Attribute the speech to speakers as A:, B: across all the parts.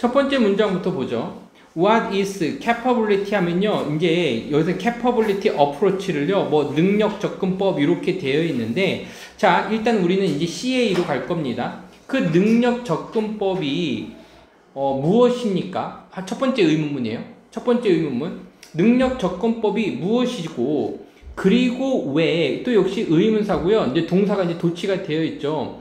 A: 첫 번째 문장부터 보죠. What is capability 하면요. 이제 여기서 capability approach를요. 뭐 능력 접근법 이렇게 되어 있는데 자, 일단 우리는 이제 CA로 갈 겁니다. 그 능력 접근법이 무엇입니까? 첫 번째 의문문이에요. 첫 번째 의문문. 능력 접근법이 무엇이고 그리고 왜 또 역시 의문사고요. 이제 동사가 이제 도치가 되어 있죠.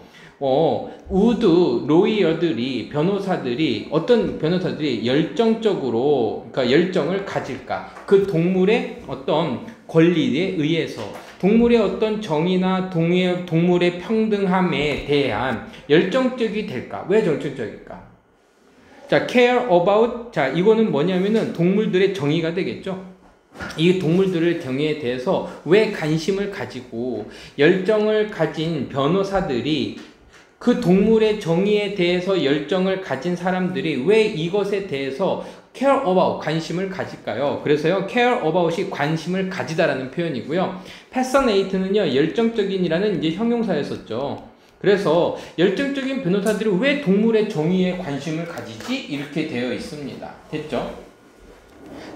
A: would lawyer들이 변호사들이 어떤 변호사들이 열정적으로 그러니까 열정을 가질까? 그 동물의 어떤 권리에 의해서 동물의 어떤 정의나 동물의 평등함에 대한 열정적이 될까? 왜 열정적일까? 자, care about 자, 이거는 뭐냐면은 동물들의 정의가 되겠죠. 이 동물들의 정의에 대해서 왜 관심을 가지고 열정을 가진 변호사들이 그 동물의 정의에 대해서 열정을 가진 사람들이 왜 이것에 대해서 care about 관심을 가질까요? 그래서요 care about이 관심을 가지다라는 표현이고요. passionate는요 열정적인이라는 이제 형용사에 썼죠. 그래서 열정적인 변호사들이 왜 동물의 정의에 관심을 가지지? 이렇게 되어 있습니다. 됐죠?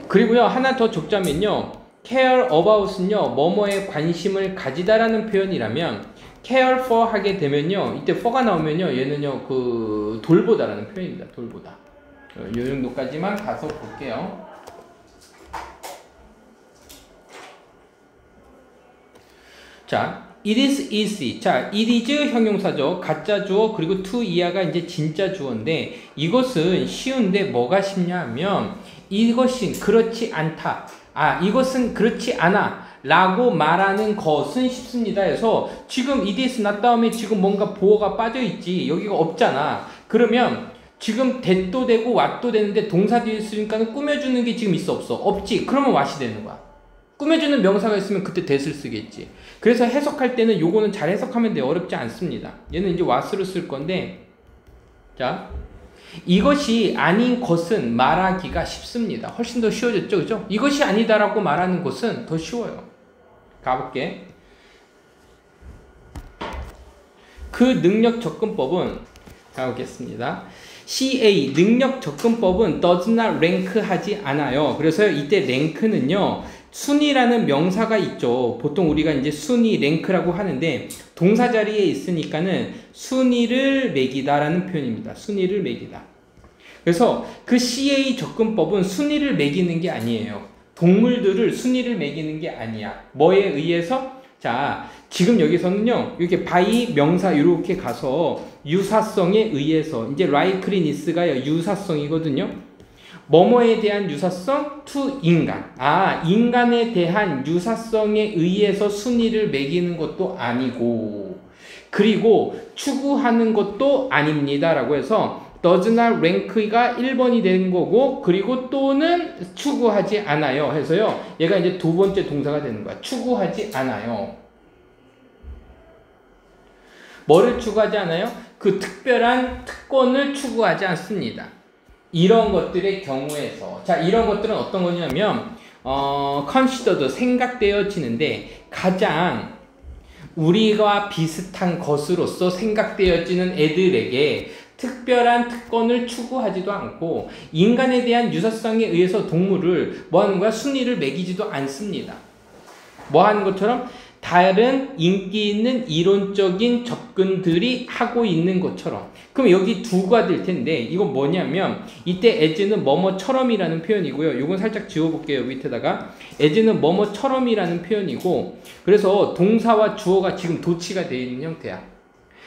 A: 그리고요 하나 더 적자면요 care about은요 뭐뭐에 관심을 가지다라는 표현이라면 care for 하게 되면요 이때 for가 나오면요 얘는요 그 돌보다라는 표현입니다. 돌보다. 이 정도까지만 가서 볼게요. 자, it is easy. 자, it is 형용사죠. 가짜 주어 그리고 to 이하가 이제 진짜 주어인데 이것은 쉬운데 뭐가 쉽냐 하면 이것은 그렇지 않다. 이것은 그렇지 않아. 라고 말하는 것은 쉽습니다. 해서 지금 it is not 다음에 지금 뭔가 보어가 빠져있지. 여기가 없잖아. 그러면 지금 that도 되고 what도 되는데 동사 뒤에 있으니까 꾸며주는 게 지금 있어 없어? 없지. 그러면 what이 되는 거야. 꾸며주는 명사가 있으면 그때 that을 쓰겠지. 그래서 해석할 때는 요거는 잘 해석하면 돼. 어렵지 않습니다. 얘는 이제 what으로 쓸 건데 자 이것이 아닌 것은 말하기가 쉽습니다. 훨씬 더 쉬워졌죠. 그죠? 이것이 아니다라고 말하는 것은 더 쉬워요. 가볼게. 그 능력 접근법은 가보겠습니다. CA 능력 접근법은 does not rank 하지 않아요. 그래서 이때 rank는요 순위라는 명사가 있죠. 보통 우리가 이제 순위 랭크라고 하는데 동사 자리에 있으니까는 순위를 매기다라는 표현입니다. 순위를 매기다. 그래서 그 CA 접근법은 순위를 매기는 게 아니에요. 동물들을 순위를 매기는 게 아니야. 뭐에 의해서? 자, 지금 여기서는요, 이렇게 by 명사 이렇게 가서 유사성에 의해서 이제 likeliness가 유사성이거든요. 뭐뭐에 대한 유사성? to 인간. 인간에 대한 유사성에 의해서 순위를 매기는 것도 아니고 그리고 추구하는 것도 아닙니다. 라고 해서 does not rank가 1번이 되는 거고 그리고 또는 추구하지 않아요. 해서요. 얘가 이제 두 번째 동사가 되는 거야. 추구하지 않아요. 뭐를 추구하지 않아요? 그 특별한 특권을 추구하지 않습니다. 이런 것들의 경우에서 자 이런 것들은 어떤 거냐면 considered 생각되어지는데 가장 우리와 비슷한 것으로서 생각되어지는 애들에게 특별한 특권을 추구하지도 않고 인간에 대한 유사성에 의해서 동물을 뭐 하는 거야? 순위를 매기지도 않습니다. 뭐 하는 것처럼 다른 인기 있는 이론적인 접근들이 하고 있는 것처럼. 그럼 여기 두가 될 텐데 이건 뭐냐면 이때 as는 뭐뭐처럼이라는 표현이고요. 이건 살짝 지워볼게요. 밑에다가 as는 뭐뭐처럼이라는 표현이고 그래서 동사와 주어가 지금 도치가 되어 있는 형태야.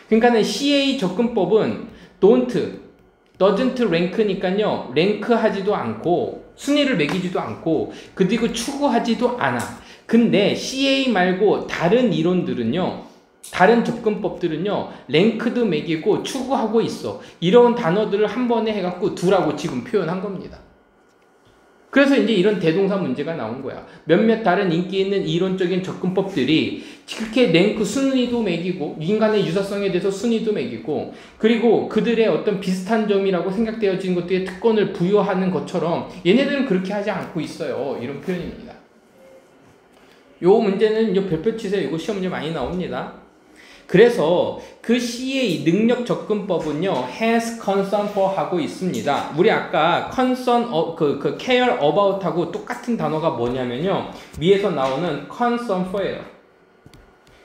A: 그러니까는 CA 접근법은 doesn't rank니까요. 랭크하지도 않고 순위를 매기지도 않고 그리고 추구하지도 않아. 근데 CA 말고 다른 이론들은요. 다른 접근법들은요. 랭크도 매기고 추구하고 있어. 이런 단어들을 한 번에 해갖고 두라고 지금 표현한 겁니다. 그래서 이제 이런 대동사 문제가 나온 거야. 몇몇 다른 인기 있는 이론적인 접근법들이 그렇게 랭크 순위도 매기고 인간의 유사성에 대해서 순위도 매기고 그리고 그들의 어떤 비슷한 점이라고 생각되어진 것들의 특권을 부여하는 것처럼 얘네들은 그렇게 하지 않고 있어요. 이런 표현입니다. 요 문제는 이제 별표 치세요. 이거 시험 문제 많이 나옵니다. 그래서 그 CA 능력 접근법은요, has concern for 하고 있습니다. 우리 아까 concern, care about 하고 똑같은 단어가 뭐냐면요, 위에서 나오는 concern for예요.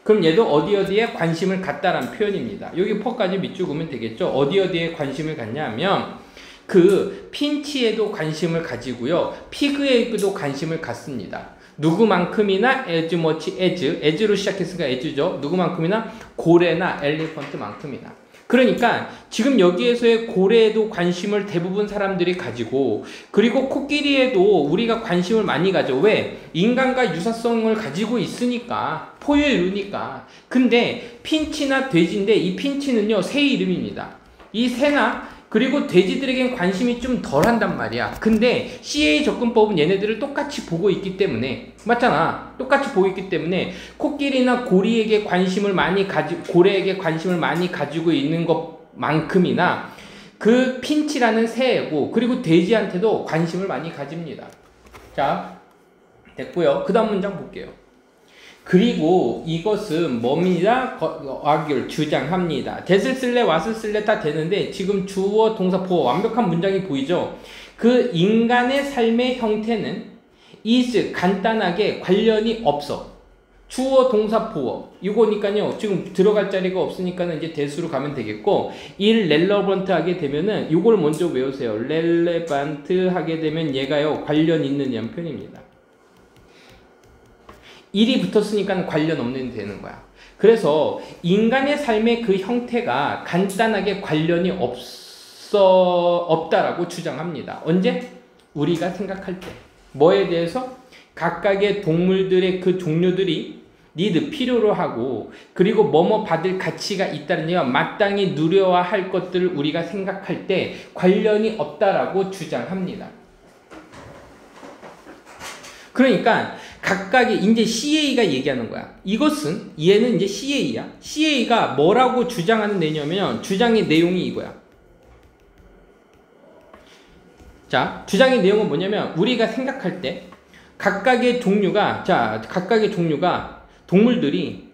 A: 그럼 얘도 어디에 관심을 갖다라는 표현입니다. 여기 for까지 밑줄 그으면 되겠죠. 어디에 관심을 갖냐 하면, 그 핀치에도 관심을 가지고요, 피그에도 관심을 갖습니다. 누구만큼이나 as much as로 시작했으니까 as죠. 누구만큼이나 고래나 엘리펀트만큼이나. 그러니까 지금 여기에서의 고래에도 관심을 대부분 사람들이 가지고, 그리고 코끼리에도 우리가 관심을 많이 가져. 왜? 인간과 유사성을 가지고 있으니까, 포유류니까. 근데 핀치나 돼지인데, 이 핀치는요, 새 이름입니다. 이 새나 그리고 돼지들에겐 관심이 좀 덜한단 말이야. 근데 CA 접근법은 얘네들을 똑같이 보고 있기 때문에, 맞잖아. 똑같이 보고 있기 때문에 코끼리나 고래에게 관심을 많이 가지고 있는 것만큼이나 그 핀치라는 새고, 그리고 돼지한테도 관심을 많이 가집니다. 자, 됐고요. 그 다음 문장 볼게요. 그리고 이것은 뭡니다? 주장합니다. that을 쓸래, what을 쓸래 다 되는데, 지금 주어, 동사, 보어 완벽한 문장이 보이죠? 그 인간의 삶의 형태는 is 간단하게 관련이 없어. 주어, 동사, 보어. 이거니까요, 지금 들어갈 자리가 없으니까는 이제 대수로 가면 되겠고, irrelevant 하게 되면은 이걸 먼저 외우세요. relevant 하게 되면 얘가요, 관련 있는 이란 표현입니다. 일이 붙었으니까 관련 없는 되는 거야. 그래서 인간의 삶의 그 형태가 간단하게 관련이 없다라고 주장합니다. 언제? 우리가 생각할 때. 뭐에 대해서? 각각의 동물들의 그 종류들이 필요로 하고, 그리고 뭐뭐 받을 가치가 있다는 얘기가 마땅히 누려야 할 것들을 우리가 생각할 때 관련이 없다라고 주장합니다. 그러니까 각각의 이제 CA가 얘기하는 거야. 얘는 이제 CA야. CA가 뭐라고 주장하는 내용이냐면, 주장의 내용이 이거야. 자, 주장의 내용은 뭐냐면, 우리가 생각할 때 각각의 종류가 동물들이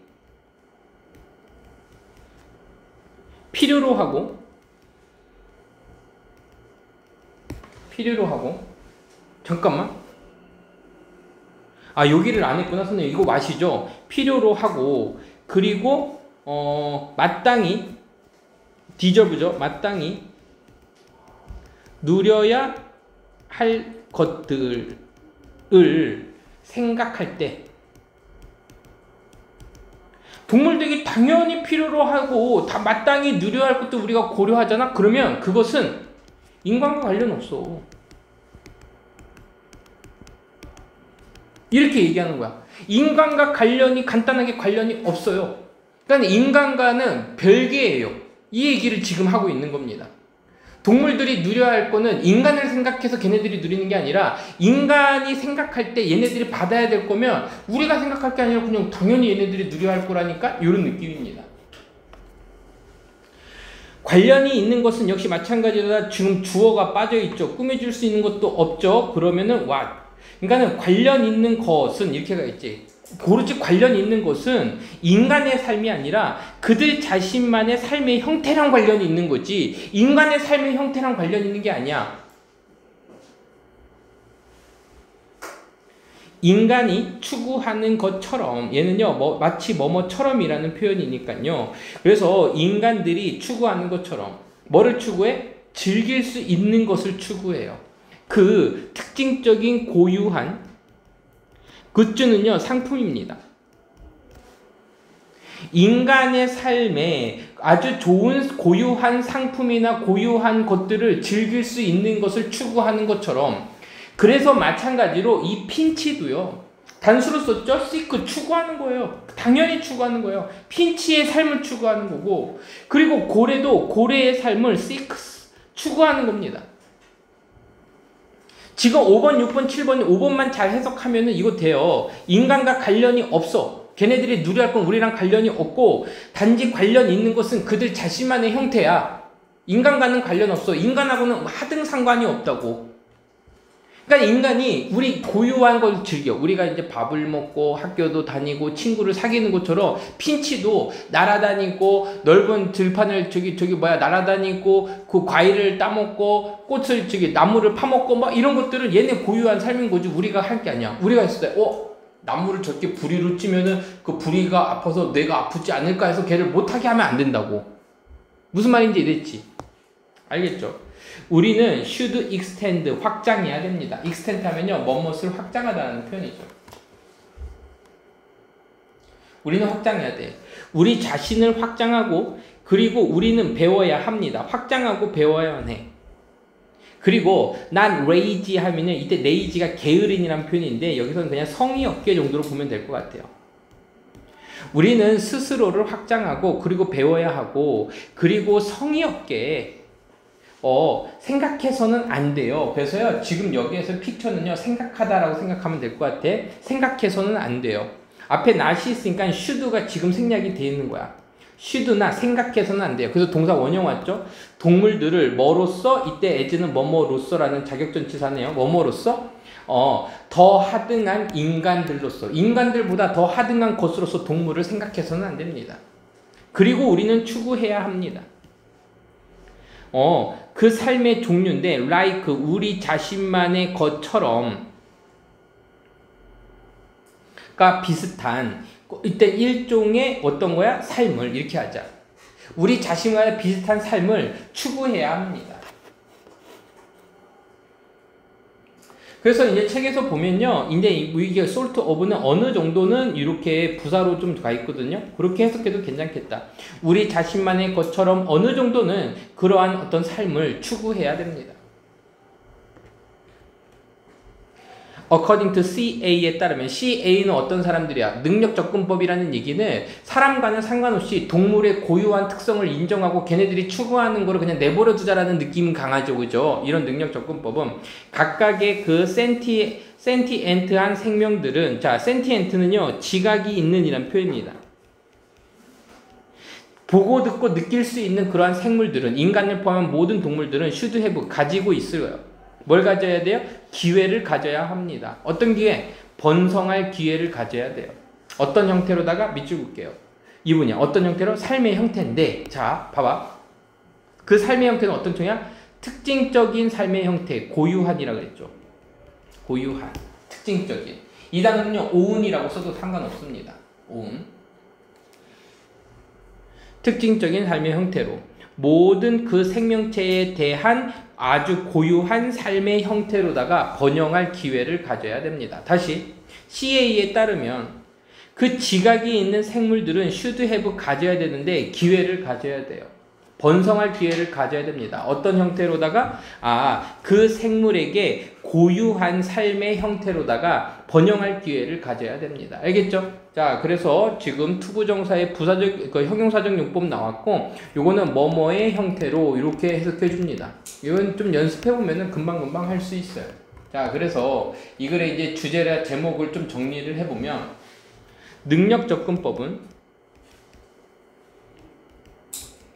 A: 필요로 하고 잠깐만. 여기를 안 했구나. 선생님, 이거 마시죠. 필요로 하고, 그리고, 마땅히, 디저브죠. 마땅히 누려야 할 것들을 생각할 때, 동물들이 당연히 필요로 하고, 다 마땅히 누려야 할 것도 우리가 고려하잖아? 그러면 그것은 인간과 관련 없어. 이렇게 얘기하는 거야. 인간과 간단하게 관련이 없어요. 그러니까 인간과는 별개예요. 이 얘기를 지금 하고 있는 겁니다. 동물들이 누려야 할 거는 인간을 생각해서 걔네들이 누리는 게 아니라, 인간이 생각할 때 얘네들이 받아야 될 거면 우리가 생각할 게 아니라 그냥 당연히 얘네들이 누려야 할 거라니까, 이런 느낌입니다. 관련이 있는 것은 역시 마찬가지로 지금 주어가 빠져있죠. 꾸며줄 수 있는 것도 없죠. 그러면은 what. 그러니까는 관련 있는 것은 이렇게 가있지. 고르지 관련 있는 것은 인간의 삶이 아니라 그들 자신만의 삶의 형태랑 관련이 있는 거지, 인간의 삶의 형태랑 관련이 있는 게 아니야. 인간이 추구하는 것처럼, 얘는요, 마치 뭐뭐처럼이라는 표현이니까요. 그래서 인간들이 추구하는 것처럼 뭐를 추구해? 즐길 수 있는 것을 추구해요. 그 특징적인 고유한 굿즈는요, 상품입니다. 인간의 삶에 아주 좋은 고유한 상품이나 고유한 것들을 즐길 수 있는 것을 추구하는 것처럼, 그래서 마찬가지로 이 핀치도요, 단수로 썼죠? seek, 추구하는 거예요. 당연히 추구하는 거예요. 핀치의 삶을 추구하는 거고, 그리고 고래도 고래의 삶을 seek, 추구하는 겁니다. 지금 5번, 6번, 7번, 5번만 잘 해석하면은 이거 돼요. 인간과 관련이 없어. 걔네들이 누려야 할 건 우리랑 관련이 없고, 단지 관련 있는 것은 그들 자신만의 형태야. 인간과는 관련 없어. 인간하고는 하등 상관이 없다고. 그러니까 인간이 우리 고유한 걸 즐겨. 우리가 이제 밥을 먹고 학교도 다니고 친구를 사귀는 것처럼 핀치도 날아다니고 넓은 들판을 날아다니고 그 과일을 따먹고 꽃을 나무를 파먹고 막 이런 것들은 얘네 고유한 삶인 거지 우리가 할 게 아니야. 우리가 했을 때 나무를 저렇게 부리로 찌면은 그 부리가 아파서 뇌가 아프지 않을까 해서 걔를 못하게 하면 안 된다고. 무슨 말인지 이랬지. 알겠죠? 우리는 should extend, 확장해야 됩니다. extend 하면요, 뭐뭇을 확장하다는 표현이죠. 우리는 확장해야 돼. 우리 자신을 확장하고, 그리고 우리는 배워야 합니다. 확장하고 배워야만 해. 그리고 난 lazy 하면은 이때 lazy가 게으른이라는 표현인데 여기서는 그냥 성의 없게 정도로 보면 될 것 같아요. 우리는 스스로를 확장하고 그리고 배워야 하고 그리고 성의 없게 생각해서는 안 돼요. 그래서요, 지금 여기에서 픽처는요, 생각하다라고 생각하면 될 것 같아. 생각해서는 안 돼요. 앞에 not이 있으니까 should가 지금 생략이 되어 있는 거야. should나 생각해서는 안 돼요. 그래서 동사 원형 왔죠? 동물들을 뭐로써, 이때 as는 뭐뭐로써라는 자격전치사네요. 뭐뭐로써? 더 하등한 인간들로서, 인간들보다 더 하등한 것으로서 동물을 생각해서는 안 됩니다. 그리고 우리는 추구해야 합니다. 그 삶의 종류인데, like, 우리 자신만의 것처럼, 가 비슷한, 이때 일종의 어떤 거야? 삶을, 이렇게 하자. 우리 자신과 비슷한 삶을 추구해야 합니다. 그래서 이제 책에서 보면요, 이제 이게 sort of는 어느 정도는 이렇게 부사로 좀 가 있거든요. 그렇게 해석해도 괜찮겠다. 우리 자신만의 것처럼 어느 정도는 그러한 어떤 삶을 추구해야 됩니다. According to CA에 따르면 CA는 어떤 사람들이야? 능력접근법이라는 얘기는 사람과는 상관없이 동물의 고유한 특성을 인정하고 걔네들이 추구하는 거를 그냥 내버려 두자라는 느낌이 강하죠. 그죠? 이런 능력접근법은 각각의 그 센티엔트한 생명들은, 자, 센티엔트는요, 지각이 있는 이란 표현입니다. 보고 듣고 느낄 수 있는 그러한 생물들은, 인간을 포함한 모든 동물들은 should have, 가지고 있어요. 뭘 가져야 돼요? 기회를 가져야 합니다. 어떤 기회? 번성할 기회를 가져야 돼요. 어떤 형태로다가 밑줄 볼게요. 이분이야. 어떤 형태로? 삶의 형태인데, 자, 봐봐. 그 삶의 형태는 어떤 형태야? 특징적인 삶의 형태, 고유한이라고 그랬죠. 고유한, 특징적인. 이 단어는요, 오운이라고 써도 상관없습니다. 오운. 특징적인 삶의 형태로 모든 그 생명체에 대한 아주 고유한 삶의 형태로다가 번영할 기회를 가져야 됩니다. 다시 CA에 따르면 그 지각이 있는 생물들은 should have 가져야 되는데 기회를 가져야 돼요. 번성할 기회를 가져야 됩니다. 어떤 형태로다가? 그 생물에게 고유한 삶의 형태로다가 번영할 기회를 가져야 됩니다. 알겠죠? 자, 그래서 지금 투부정사의 부사적, 형용사적 용법 나왔고, 요거는 뭐뭐의 형태로 이렇게 해석해 줍니다. 이건 좀 연습해 보면은 금방금방 할 수 있어요. 자, 그래서 이 글의 이제 주제나 제목을 좀 정리를 해보면, 능력접근법은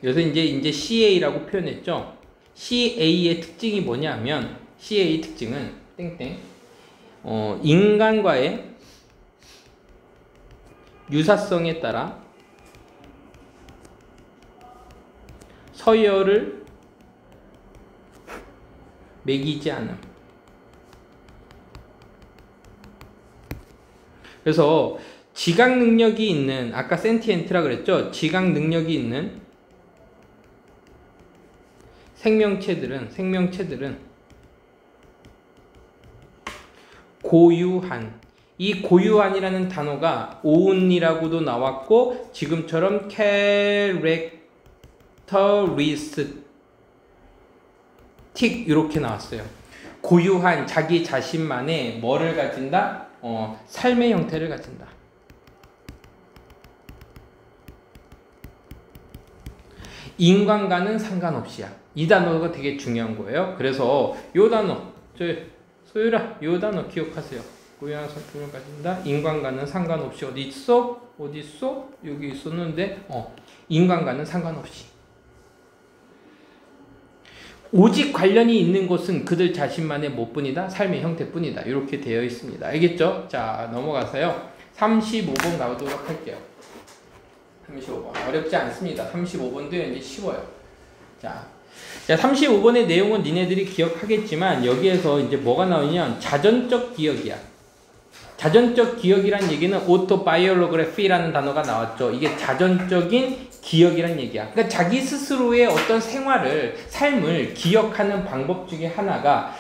A: 여기서 이제 CA라고 표현했죠. CA의 특징이 뭐냐면, CA 특징은 땡땡, 인간과의 유사성에 따라 서열을 매기지 않음. 그래서 지각 능력이 있는, 아까 센티엔트라 그랬죠. 지각 능력이 있는 생명체들은 고유한, 이 고유한이라는 단어가 오운이라고도 나왔고 지금처럼 characteristic 이렇게 나왔어요. 고유한, 자기 자신만의 뭐를 가진다? 삶의 형태를 가진다. 인간과는 상관없이야. 이 단어가 되게 중요한 거예요. 그래서 요 단어, 소율아, 요 단어 기억하세요. 고유한 성품을 가진다. 인간과는 상관없이. 어디 있어? 어디 있어? 여기 있었는데, 인간과는 상관없이. 오직 관련이 있는 것은 그들 자신만의 못뿐이다. 삶의 형태뿐이다. 이렇게 되어 있습니다. 알겠죠? 자, 넘어가서요. 35번 가보도록 할게요. 35번. 어렵지 않습니다. 35번도 이제 쉬워요. 자, 35번의 내용은 니네들이 기억하겠지만 여기에서 이제 뭐가 나오냐면 자전적 기억이야. 자전적 기억이란 얘기는 autobiography라는 단어가 나왔죠. 이게 자전적인 기억이란 얘기야. 그러니까 자기 스스로의 어떤 생활을, 삶을 기억하는 방법 중에 하나가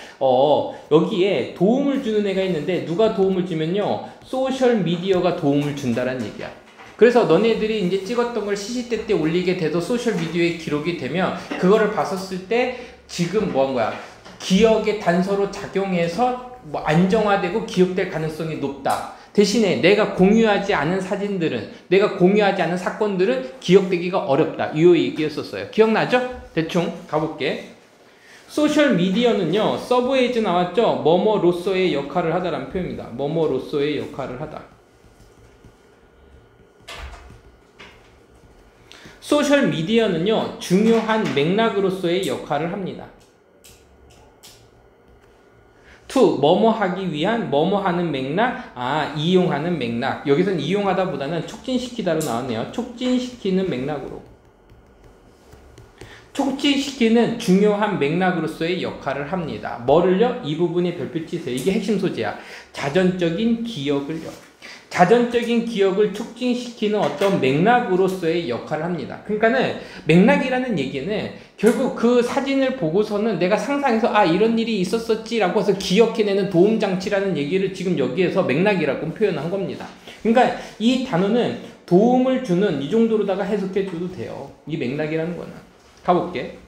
A: 여기에 도움을 주는 애가 있는데 누가 도움을 주면요. 소셜 미디어가 도움을 준다는 얘기야. 그래서 너네들이 이제 찍었던 걸 시시때 때 올리게 돼도 소셜 미디어에 기록이 되면 그거를 봤었을 때 지금 뭐 한 거야? 기억의 단서로 작용해서 뭐 안정화되고 기억될 가능성이 높다. 대신에 내가 공유하지 않은 사진들은, 내가 공유하지 않은 사건들은 기억되기가 어렵다. 이 얘기였었어요. 기억나죠? 대충 가볼게. 소셜 미디어는요, 서브웨이즈 나왔죠? 뭐뭐로서의 역할을 하다라는 표현입니다. 뭐뭐로서의 역할을 하다. 소셜 미디어는요, 중요한 맥락으로서의 역할을 합니다. to, 뭐뭐 하기 위한, 뭐뭐 하는 맥락, 이용하는 맥락. 여기서는 이용하다 보다는 촉진시키다로 나왔네요. 촉진시키는 맥락으로. 촉진시키는 중요한 맥락으로서의 역할을 합니다. 뭐를요? 이 부분에 별표 치세요. 이게 핵심 소재야. 자전적인 기억을요. 자전적인 기억을 촉진시키는 어떤 맥락으로서의 역할을 합니다. 그러니까는 맥락이라는 얘기는 결국 그 사진을 보고서는 내가 상상해서 이런 일이 있었었지라고 해서 기억해내는 도움장치라는 얘기를 지금 여기에서 맥락이라고 표현한 겁니다. 그러니까 이 단어는 도움을 주는 이 정도로다가 해석해 줘도 돼요. 이 맥락이라는 거는. 가볼게.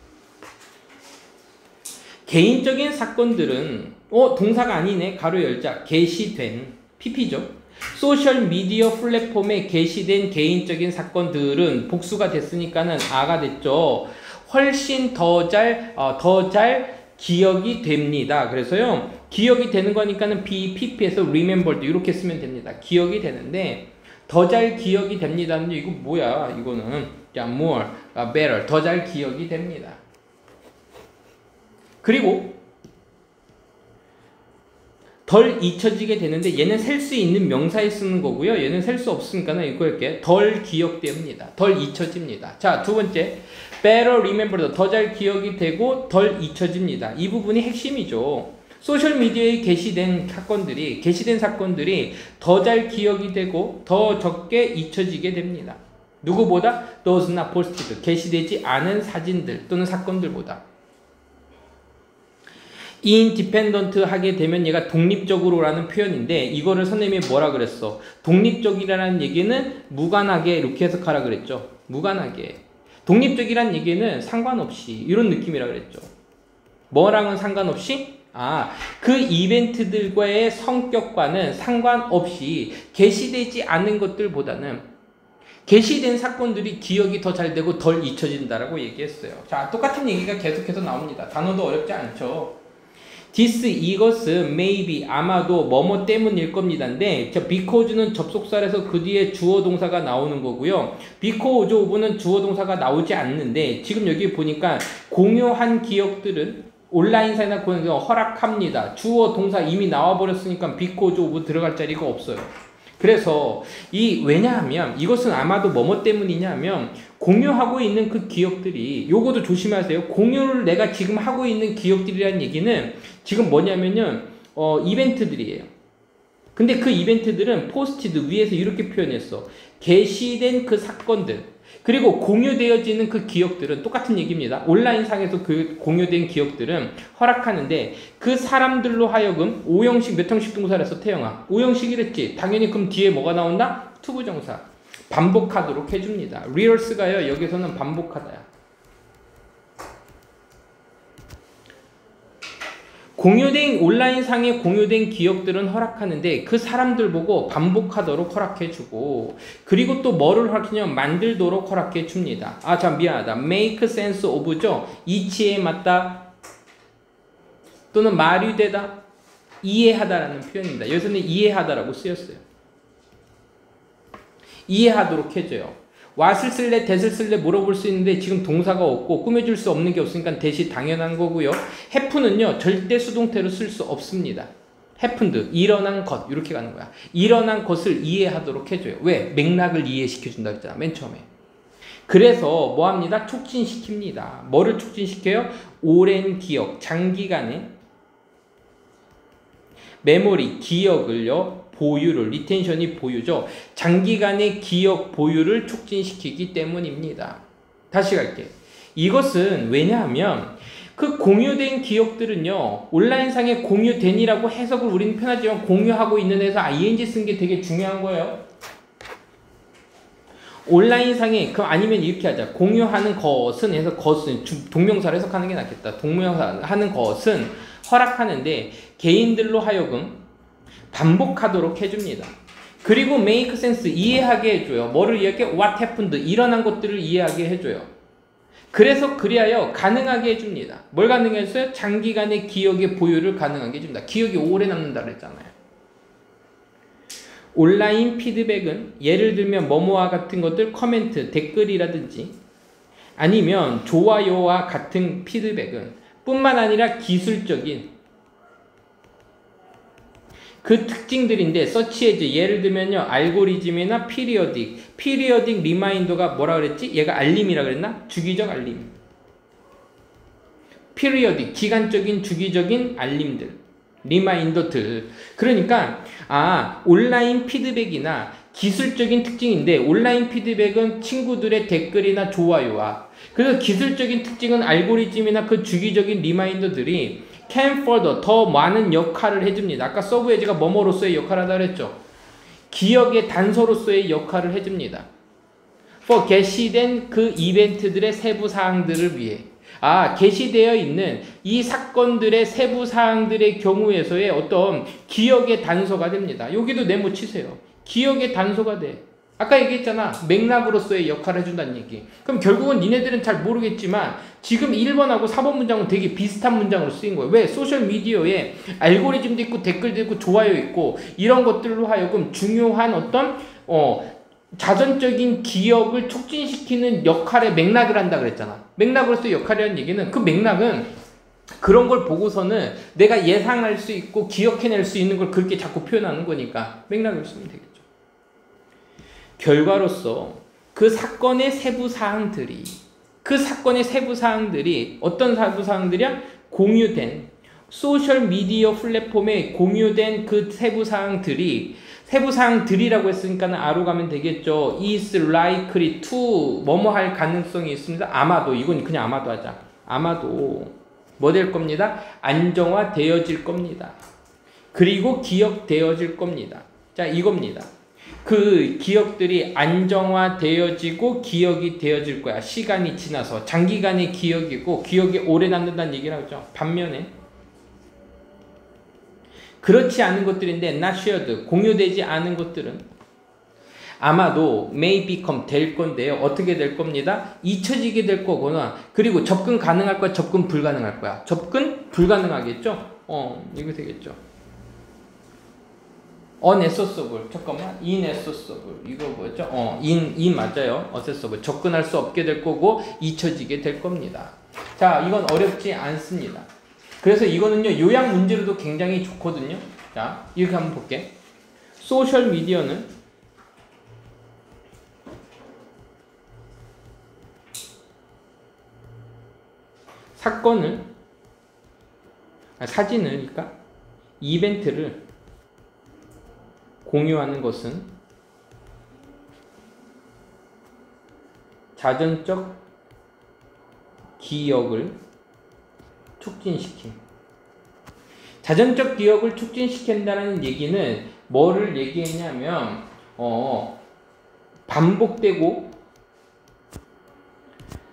A: 개인적인 사건들은 동사가 아니네. 가로 열자. 게시된 PP죠. 소셜 미디어 플랫폼에 게시된 개인적인 사건들은 복수가 됐으니까는 아가 됐죠. 훨씬 더 잘 기억이 됩니다. 그래서요, 기억이 되는 거니까는 PP에서 remembered 이렇게 쓰면 됩니다. 기억이 되는데 더 잘 기억이 됩니다는 이거 뭐야? 이거는 more, better, 더 잘 기억이 됩니다. 그리고 덜 잊혀지게 되는데 얘는 셀 수 있는 명사에 쓰는 거고요. 얘는 셀 수 없으니까는 이거 할게. 덜 기억됩니다. 덜 잊혀집니다. 자, 두 번째. better remembered. 더 잘 기억이 되고 덜 잊혀집니다. 이 부분이 핵심이죠. 소셜미디어에 게시된 사건들이 더 잘 기억이 되고 더 적게 잊혀지게 됩니다. 누구보다? those not posted. 게시되지 않은 사진들 또는 사건들보다. independent 하게 되면 얘가 독립적으로라는 표현인데 이거를 선생님이 뭐라 그랬어? 독립적이라는 얘기는 무관하게 이렇게 해석하라 그랬죠. 무관하게. 독립적이라는 얘기는 상관없이 이런 느낌이라 그랬죠. 뭐랑은 상관없이? 그 이벤트들과의 성격과는 상관없이 게시되지 않은 것들보다는 게시된 사건들이 기억이 더 잘 되고 덜 잊혀진다라고 얘기했어요. 자, 똑같은 얘기가 계속해서 나옵니다. 단어도 어렵지 않죠. this, 이것은 maybe, 아마도 뭐뭐 때문일 겁니다인데 because는 접속사에서 그 뒤에 주어 동사가 나오는 거고요. because of는 주어 동사가 나오지 않는데 지금 여기 보니까 공유한 기억들은 온라인사이나 허락합니다. 주어 동사 이미 나와버렸으니까 because of 들어갈 자리가 없어요. 그래서 왜냐하면 이것은 아마도 뭐뭐 때문이냐면 공유하고 있는 그 기억들이 요거도 조심하세요. 공유를 내가 지금 하고 있는 기억들이라는 얘기는 지금 뭐냐면요. 이벤트들이에요. 근데 그 이벤트들은 포스티드 위에서 이렇게 표현했어. 게시된 그 사건들 그리고 공유되어지는 그 기억들은 똑같은 얘기입니다. 온라인상에서 그 공유된 기억들은 허락하는데 그 사람들로 하여금 오형식 몇 형식 동사를 해서 태영아. 오형식이랬지. 당연히 그럼 뒤에 뭐가 나온다? 투부정사. 반복하도록 해줍니다. rehearse가요. 여기서는 반복하다야. 온라인상에 공유된 기억들은 허락하는데 그 사람들 보고 반복하도록 허락해주고 그리고 또 뭐를 허락하냐면 만들도록 허락해줍니다. 미안하다. make sense of죠. 이치에 맞다 또는 마류되다 이해하다라는 표현입니다. 여기서는 이해하다라고 쓰였어요. 이해하도록 해줘요. what을 쓸래, that을 쓸래 물어볼 수 있는데 지금 동사가 없고 꾸며줄 수 없는 게 없으니까 that이 당연한 거고요. haven은요 절대 수동태로 쓸 수 없습니다. happened, 일어난 것 이렇게 가는 거야. 일어난 것을 이해하도록 해줘요. 왜? 맥락을 이해시켜준다 했잖아 맨 처음에. 그래서 뭐합니다? 촉진시킵니다. 뭐를 촉진시켜요? 오랜 기억, 장기간의 메모리, 기억을요 보유를, 리텐션이 보유죠. 장기간의 기억 보유를 촉진시키기 때문입니다. 다시 갈게. 이것은 왜냐하면 그 공유된 기억들은요 온라인상에 공유된이라고 해석을 우리는 편하지만 공유하고 있는 데서 ing 쓴 게 되게 중요한 거예요. 온라인상에 그럼 아니면 이렇게 하자. 공유하는 것은 해서 것은 동명사로 해석하는 게 낫겠다. 동명사 하는 것은 허락하는데 개인들로 하여금 반복하도록 해줍니다. 그리고 make sense 이해하게 해줘요. 뭐를 이해하게? what happened 일어난 것들을 이해하게 해줘요. 그래서 그리하여 가능하게 해줍니다. 뭘 가능하게 해줘요? 장기간의 기억의 보유를 가능하게 해줍니다. 기억이 오래 남는다 그랬잖아요. 온라인 피드백은 예를 들면 뭐뭐와 같은 것들 커멘트, 댓글이라든지 아니면 좋아요와 같은 피드백은 뿐만 아니라 기술적인 그 특징들인데 search as 예를 들면요 알고리즘이나 periodic 리마인더가 뭐라 그랬지? 얘가 알림이라 그랬나? 주기적 알림. periodic 기간적인 주기적인 알림들. 리마인더들. 그러니까 온라인 피드백이나 기술적인 특징인데 온라인 피드백은 친구들의 댓글이나 좋아요와 그래서 기술적인 특징은 알고리즘이나 그 주기적인 리마인더들이 can further 더 많은 역할을 해줍니다. 아까 서브에즈가 뭐뭐로서의 역할을 하다 그랬죠. 기억의 단서로서의 역할을 해줍니다. for 게시된 그 이벤트들의 세부 사항들을 위해 게시되어 있는 이 사건들의 세부 사항들의 경우에서의 어떤 기억의 단서가 됩니다. 여기도 네모 치세요. 기억의 단서가 돼. 아까 얘기했잖아. 맥락으로서의 역할을 해준다는 얘기. 그럼 결국은 니네들은 잘 모르겠지만 지금 1번하고 4번 문장은 되게 비슷한 문장으로 쓰인 거예요. 왜? 소셜미디어에 알고리즘도 있고 댓글도 있고 좋아요 있고 이런 것들로 하여금 중요한 어떤 자전적인 기억을 촉진시키는 역할의 맥락을 한다 그랬잖아. 맥락으로서의 역할이라는 얘기는 그 맥락은 그런 걸 보고서는 내가 예상할 수 있고 기억해낼 수 있는 걸 그렇게 자꾸 표현하는 거니까 맥락을 쓰면 되겠죠. 결과로서 그 사건의 세부 사항들이 어떤 세부 사항들이야? 공유된 소셜미디어 플랫폼에 공유된 그 세부 사항들이라고 했으니까는 아로 가면 되겠죠. is likely to 뭐뭐 할 가능성이 있습니다. 아마도 이건 그냥 아마도 하자. 아마도 뭐 될 겁니다. 안정화되어질 겁니다. 그리고 기억되어질 겁니다. 자 이겁니다. 그 기억들이 안정화되어지고 기억이 되어질 거야. 시간이 지나서 장기간의 기억이고 기억이 오래 남는다는 얘기라고 하죠. 반면에 그렇지 않은 것들인데 not shared 공유되지 않은 것들은 아마도 may become 될 건데요. 어떻게 될 겁니다. 잊혀지게 될 거거나 그리고 접근 가능할 거야. 접근 불가능할 거야. 접근 불가능하겠죠. 이거 되겠죠. unaccessible 잠깐만 inaccessible 이거 뭐였죠? in 맞아요. accessible 접근할 수 없게 될 거고 잊혀지게 될 겁니다. 자 이건 어렵지 않습니다. 그래서 이거는요 요약 문제로도 굉장히 좋거든요. 자 이렇게 한번 볼게. 소셜 미디어는 사진을 그러니까 이벤트를 공유하는 것은 자전적 기억을 촉진시킴. 자전적 기억을 촉진시킨다는 얘기는 뭐를 얘기했냐면 반복되고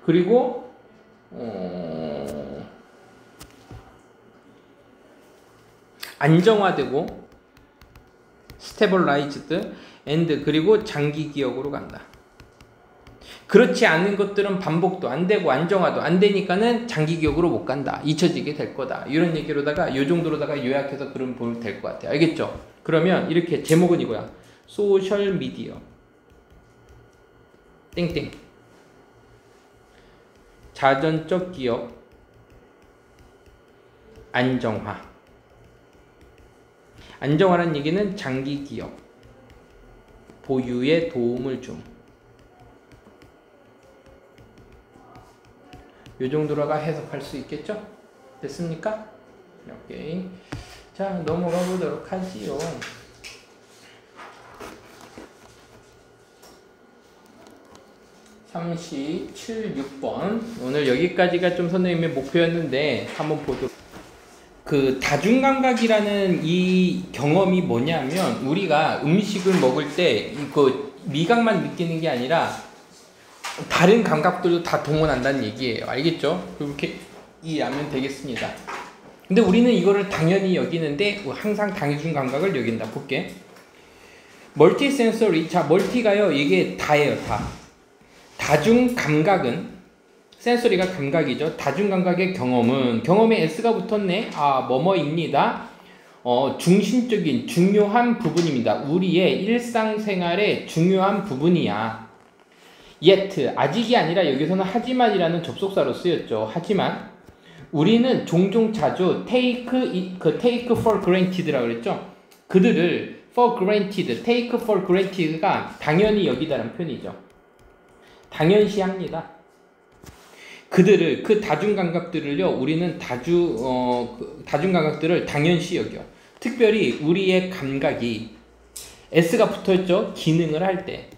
A: 그리고 안정화되고 stabilized and 그리고 장기 기억으로 간다. 그렇지 않은 것들은 반복도 안 되고 안정화도 안 되니까는 장기 기억으로 못 간다. 잊혀지게 될 거다. 이런 얘기로다가 이 정도로다가 요약해서 그러면 보면 될 것 같아요. 알겠죠? 그러면 이렇게 제목은 이거야. 소셜 미디어 땡땡. 자전적 기업 안정화. 안정화라는 얘기는 장기 기업 보유에 도움을 줌. 요 정도로가 해석할 수 있겠죠? 됐습니까? 오케이. 자, 넘어가 보도록 하지요. 37, 6번. 오늘 여기까지가 좀 선생님의 목표였는데 한번 보도록. 그 다중감각이라는 이 경험이 뭐냐면 우리가 음식을 먹을 때 그 미각만 느끼는 게 아니라 다른 감각들도 다 동원한다는 얘기예요. 알겠죠? 그렇게 이해하면 되겠습니다. 근데 우리는 이거를 당연히 여기는데 항상 다중감각을 여긴다. 볼게. 멀티 센서리. 자, 멀티가요. 이게 다예요. 다. 다중감각은 센서리가 감각이죠. 다중감각의 경험은 경험에 S가 붙었네. 아, 뭐뭐입니다. 중심적인 중요한 부분입니다. 우리의 일상생활의 중요한 부분이야. yet 아직이 아니라 여기서는 하지만이라는 접속사로 쓰였죠. 하지만 우리는 종종 자주 take for granted라고 그랬죠. 그들을 for granted, take for granted가 당연히 여기다라는 표현이죠. 당연시합니다. 그들을 그 다중감각들을요 우리는 다중감각들을 당연시 여겨. 특별히 우리의 감각이 S가 붙어있죠. 기능을 할 때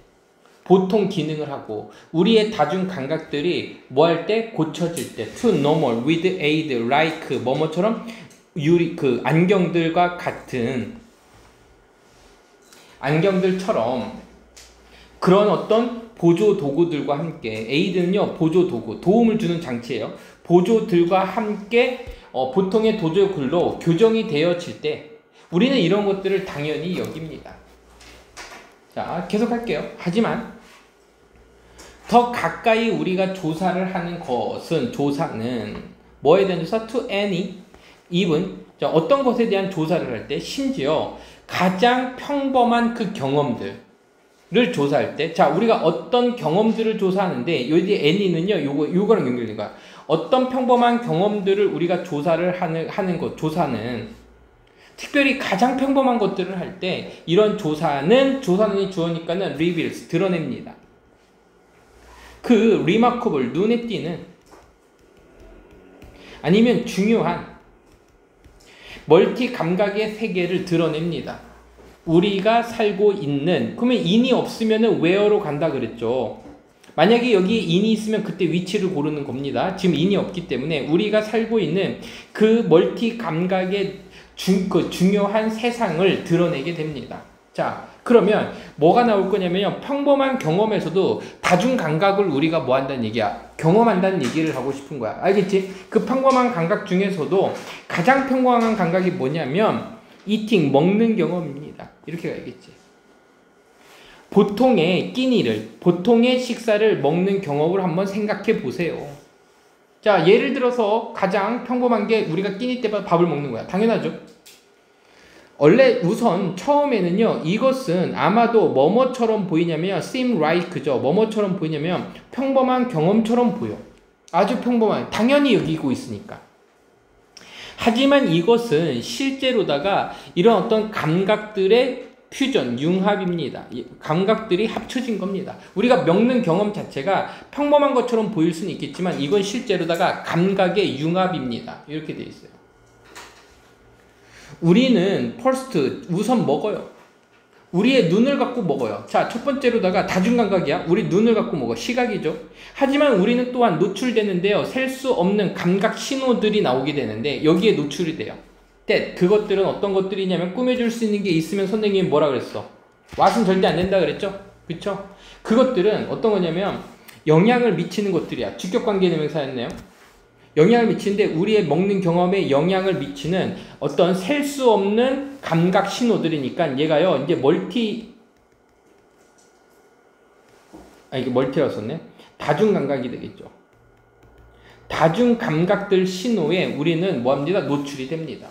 A: 보통 기능을 하고 우리의 다중감각들이 뭐 할 때 고쳐질 때 to normal, with aid, like 뭐뭐처럼 그 안경들과 같은 안경들처럼 그런 어떤 보조 도구들과 함께 aid는요 보조 도구 도움을 주는 장치예요. 보조들과 함께 보통의 도구들로 교정이 되어질 때 우리는 이런 것들을 당연히 여깁니다. 자, 계속할게요. 하지만 더 가까이 우리가 조사를 하는 것은 조사는 뭐에 대한 조사? to any, even 어떤 것에 대한 조사를 할 때 심지어 가장 평범한 그 경험들을 조사할 때 자 우리가 어떤 경험들을 조사하는데 여기 any는요 요거랑 연결된 거야. 어떤 평범한 경험들을 우리가 조사를 하는 것 조사는 특별히 가장 평범한 것들을 할 때 이런 조사는 주어니까는 reveals 드러냅니다. 그 remarkable 눈에 띄는 아니면 중요한 멀티 감각의 세계를 드러냅니다. 우리가 살고 있는 그러면 in이 없으면은 where로 간다 그랬죠. 만약에 여기 in이 있으면 그때 위치를 고르는 겁니다. 지금 in이 없기 때문에 우리가 살고 있는 그 멀티 감각의 중요한 세상을 드러내게 됩니다. 자, 그러면 뭐가 나올 거냐면요. 평범한 경험에서도 다중감각을 우리가 뭐 한다는 얘기야? 경험한다는 얘기를 하고 싶은 거야. 알겠지? 그 평범한 감각 중에서도 가장 평범한 감각이 뭐냐면 eating, 먹는 경험입니다. 이렇게 가야겠지. 보통의 끼니를, 보통의 식사를 먹는 경험을 한번 생각해 보세요. 자, 예를 들어서 가장 평범한 게 우리가 끼니 때마다 밥을 먹는 거야. 당연하죠. 원래 우선 처음에는요 이것은 아마도 뭐뭐처럼 보이냐면 seem like죠. 뭐뭐처럼 보이냐면 평범한 경험처럼 보여. 아주 평범한 당연히 여기고 있으니까. 하지만 이것은 실제로다가 이런 어떤 감각들의 퓨전, 융합입니다. 감각들이 합쳐진 겁니다. 우리가 먹는 경험 자체가 평범한 것처럼 보일 수는 있겠지만 이건 실제로다가 감각의 융합입니다. 이렇게 돼 있어요. 우리는 first 우선 먹어요. 우리의 눈을 갖고 먹어요. 자, 첫 번째로다가 다중감각이야. 우리 눈을 갖고 먹어. 시각이죠. 하지만 우리는 또한 노출되는데요. 셀 수 없는 감각 신호들이 나오게 되는데 여기에 노출이 돼요. 그것들은 어떤 것들이냐면 꾸며줄 수 있는 게 있으면 선생님이 뭐라 그랬어? 왓은 절대 안 된다 그랬죠? 그쵸? 그것들은 어떤 거냐면 영향을 미치는 것들이야. 직격관계대명사였네요. 영향을 미치는데 우리의 먹는 경험에 영향을 미치는 어떤 셀 수 없는 감각 신호들이니까 얘가요 이제 이게 멀티라고 썼네. 다중감각이 되겠죠. 다중감각들 신호에 우리는 뭐합니다? 노출이 됩니다.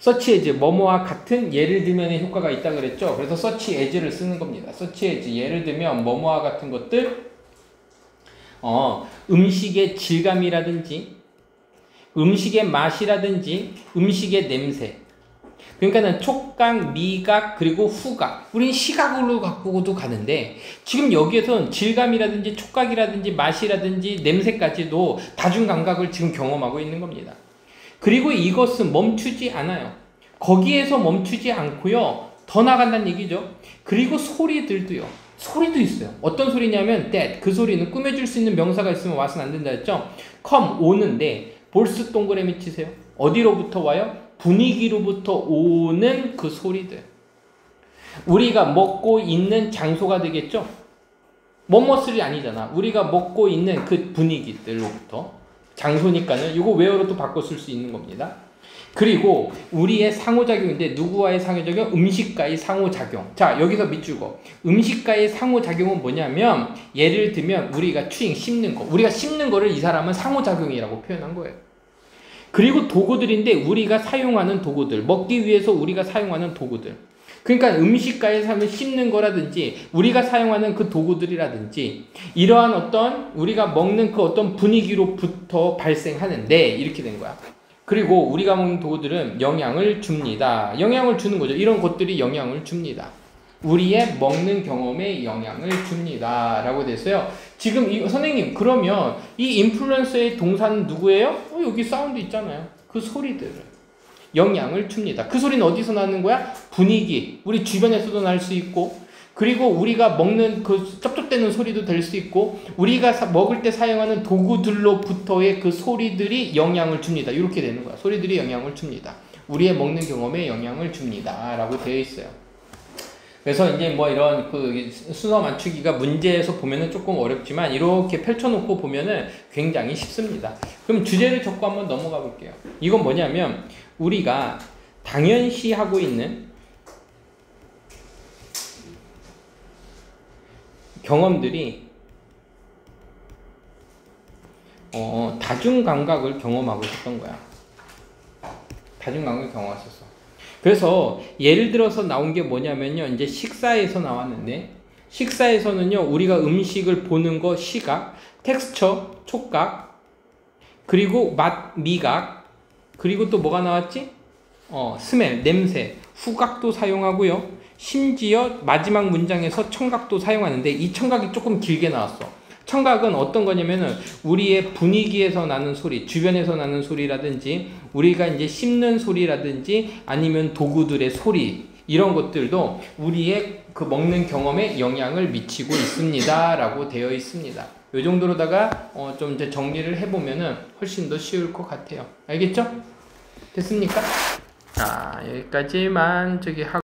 A: such as 뭐뭐와 같은 예를 들면의 효과가 있다 그랬죠. 그래서 such as를 쓰는 겁니다. such as 예를 들면 뭐뭐와 같은 것들 음식의 질감이라든지 음식의 맛이라든지 음식의 냄새 그러니까는 촉각, 미각, 그리고 후각. 우린 시각으로 갖고도 가는데 지금 여기에선 질감이라든지 촉각이라든지 맛이라든지 냄새까지도 다중감각을 지금 경험하고 있는 겁니다. 그리고 이것은 멈추지 않아요. 거기에서 멈추지 않고요. 더 나간다는 얘기죠. 그리고 소리들도요. 소리도 있어요. 어떤 소리냐면 that, 그 소리는 꾸며줄 수 있는 명사가 있으면 와서는 안 된다 했죠. come, 오는데 볼스 동그라미 치세요. 어디로부터 와요? 분위기로부터 오는 그 소리들. 우리가 먹고 있는 장소가 되겠죠? 뭐뭐슬이 아니잖아. 우리가 먹고 있는 그 분위기들로부터. 장소니까는 이거 where로 바꿔 쓸 수 있는 겁니다. 그리고 우리의 상호작용인데 누구와의 상호작용? 음식과의 상호작용. 자, 여기서 밑줄거. 음식과의 상호작용은 뭐냐면 예를 들면 우리가 씹는 거. 우리가 씹는 거를 이 사람은 상호작용이라고 표현한 거예요. 그리고 도구들인데 우리가 사용하는 도구들, 먹기 위해서 우리가 사용하는 도구들. 그러니까 음식과의 삶을 씹는 거라든지 우리가 사용하는 그 도구들이라든지 이러한 어떤 우리가 먹는 그 어떤 분위기로부터 발생하는데 이렇게 된 거야. 그리고 우리가 먹는 도구들은 영향을 줍니다. 영향을 주는 거죠. 이런 것들이 영향을 줍니다. 우리의 먹는 경험에 영향을 줍니다. 라고 됐어요. 지금 선생님 그러면 이 인플루언서의 동사는 누구예요? 여기 사운드 있잖아요. 그 소리들을 영향을 줍니다. 그 소리는 어디서 나는 거야? 분위기. 우리 주변에서도 날 수 있고 그리고 우리가 먹는 그 쩝쩝대는 소리도 될 수 있고 우리가 먹을 때 사용하는 도구들로부터의 그 소리들이 영향을 줍니다. 이렇게 되는 거야. 소리들이 영향을 줍니다. 우리의 먹는 경험에 영향을 줍니다. 라고 되어 있어요. 그래서 이제 뭐 이런 그 순서 맞추기가 문제에서 보면은 조금 어렵지만 이렇게 펼쳐놓고 보면은 굉장히 쉽습니다. 그럼 주제를 적고 한번 넘어가 볼게요. 이건 뭐냐면 우리가 당연시 하고 있는 경험들이 다중감각을 경험하고 있었던 거야. 다중감각을 경험했었어. 그래서 예를 들어서 나온 게 뭐냐면요. 이제 식사에서 나왔는데 식사에서는요. 우리가 음식을 보는 거 시각, 텍스처, 촉각, 그리고 맛, 미각, 그리고 또 뭐가 나왔지? 스멜, 냄새, 후각도 사용하고요. 심지어 마지막 문장에서 청각도 사용하는데 이 청각이 조금 길게 나왔어. 청각은 어떤 거냐면은 우리의 분위기에서 나는 소리, 주변에서 나는 소리라든지 우리가 이제 씹는 소리라든지 아니면 도구들의 소리 이런 것들도 우리의 그 먹는 경험에 영향을 미치고 있습니다. 라고 되어 있습니다. 이 정도로다가 좀 이제 정리를 해보면은 훨씬 더 쉬울 것 같아요. 알겠죠? 됐습니까? 자, 여기까지만 하고